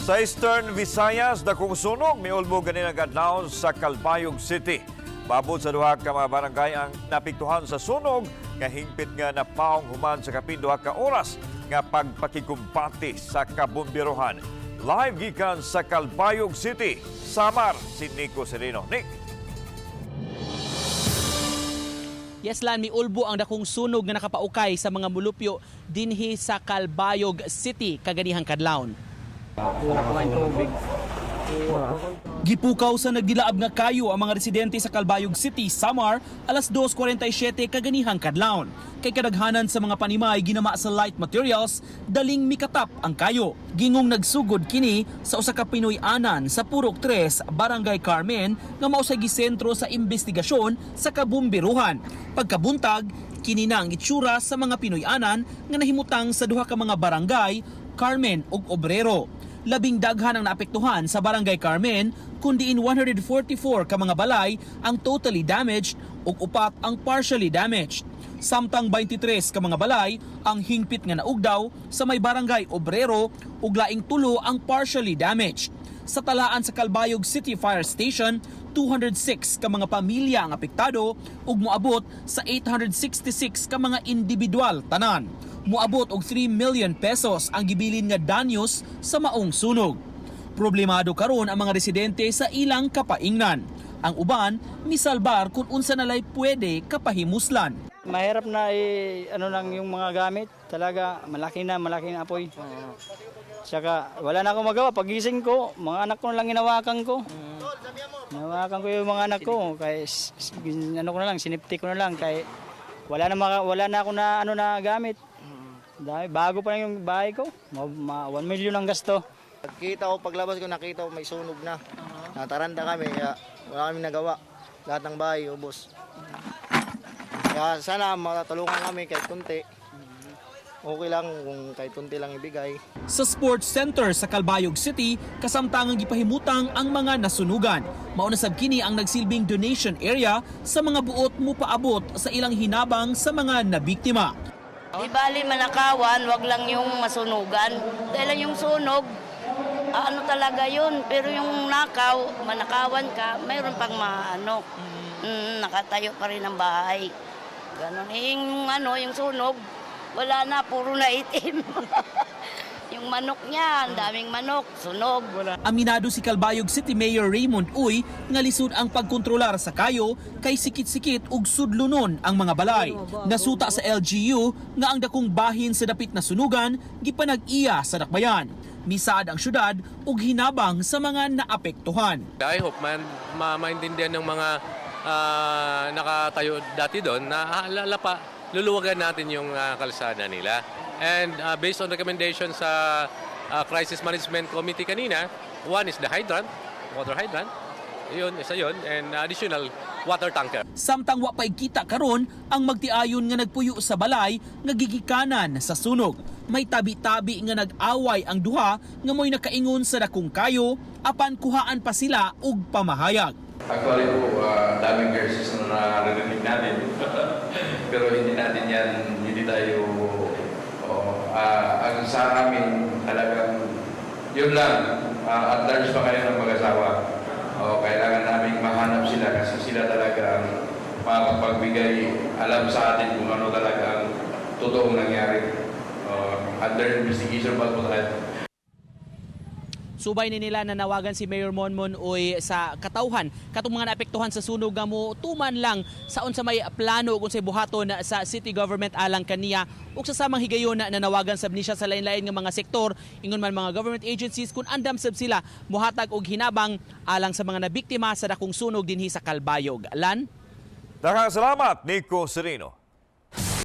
Sa Eastern Visayas, dakong sunog miulbo ganin ang adlaw sa Calbayog City. Babod sa duha ka mga barangay ang napiktuhan sa sunog nga hingpit nga napaong human sa kapinduha ka oras nga pagpakikumpati sa kabumbirohan. Live gikan sa Calbayog City, Samar, si Nico Sereno. Nick. Yes, Lan, miulbo ang dakong sunog nga nakapaukay sa mga mulupyo dinhi sa Calbayog City kaganihang kadlawon. Gipukaw sa nagdilaab nga kayo ang mga residente sa Calbayog City, Samar, alas 2:47 kaganihang kadlawon. Kay kadaghanan sa mga panimay ginama sa light materials, daling mikatap ang kayo. Gingong nagsugod kini sa usa ka Pinoy-anan sa Purok 3, Barangay Carmen, nga mao sa gisentro sa investigasyon sa kabumbiruhan. Pagkabuntag, kini na ang itsura sa mga Pinoy-anan nga nahimutang sa duha ka mga barangay, Carmen ug Obrero. Labing daghan ang naapektuhan sa Barangay Carmen, kundiin 144 ka mga balay ang totally damaged ug upat ang partially damaged. Samtang 23 ka mga balay ang hingpit nga naugdaw sa may Barangay Obrero ug laing 3 ang partially damaged. Sa talaan sa Calbayog City Fire Station, 206 ka mga pamilya ang apektado ug moabot sa 866 ka mga individual tanan. Moabot og 3 million pesos ang gibilin nga danyos sa maong sunog. Problemado karon ang mga residente sa ilang kapaingnan. Ang uban misalbar kung unsa nalay pwede kapahimuslan. Mahirap na ano lang yung mga gamit. Talaga malaki na apoy. Tsaka wala na akong magawa. Pagising ko, mga anak ko na lang hinawakan ko. Hinawakan ko yung mga anak ko. Kaya ano ko na lang, sinipti ko na lang. Kaya wala na ako na na gamit. Dahil bago pa lang yung bahay ko, 1 million ang gasto. Pagkita ko, paglabas ko, nakita ko may sunog na. Nataranta kami, kaya wala kami nagawa. Lahat ng bahay, ubos. Kaya sana matulungan kami kahit kunti. Okay lang kung kahit kunti lang ibigay. Sa Sports Center sa Calbayog City, kasamtangang gipahimutang ang mga nasunugan. Mauna sab kini ang nagsilbing donation area sa mga buot mo paabot sa ilang hinabang sa mga nabiktima. Di bali manakawan, wag lang yung masunugan. Dahil yung sunog, ano talaga yun. Pero yung manakawan ka, mayroon pang nakatayo pa rin ang bahay. Ganon. Yung sunog, wala na, puro na itim. Yung manok niya, ang daming manok, sunog. Aminado si Calbayog City Mayor Raymond Uy nga lisod ang pagkontrolar sa kayo kay sikit-sikit ug sudlunon ang mga balay. Nasuta sa LGU nga ang dakong bahin sa dapit na sunugan gipanag-iya sa dakbayan. Misaad ang syudad ug hinabang sa mga naapektuhan. I hope maintindihan ng mga nakatayo dati doon na luluwagan natin yung kalsada nila. And based on recommendation sa Crisis Management Committee kanina, one is the hydrant, water hydrant, isa yun, and additional water tanker. Samtang wa pay kita karon ang magtiayon nga nagpuyo sa balay nga gigikanan sa sunog. May tabi-tabi nga nag-away ang duha nga mo'y nakaingon sa dakong kayo apan kuhaan pa sila og pamahayag. Actually po, daming curses na naririnig natin. Pero hindi tayo, ang sa amin talagang, yun lang, at large pa kayo ng mag-asawa. Kailangan namin mahanap sila kasi sila talaga ang makapagbigay alam sa atin kung ano talaga ang totoong nangyari. Under investigation pa po tayo. Subay ni nila na nawagan si Mayor Monmon Uy sa katawhan katong mga naapektuhan sa sunog nga mo tuman lang sa unsa may plano ug unsay buhaton sa city government alang kaniya ug sa samang higayon na nawagan sab ni siya sa lain-lain nga mga sektor ingon man mga government agencies kung andam sab sila mohatag og hinabang alang sa mga nabiktima sa dakong sunog dinhi sa Calbayog. Lan? Daghang salamat, Nico Sereno.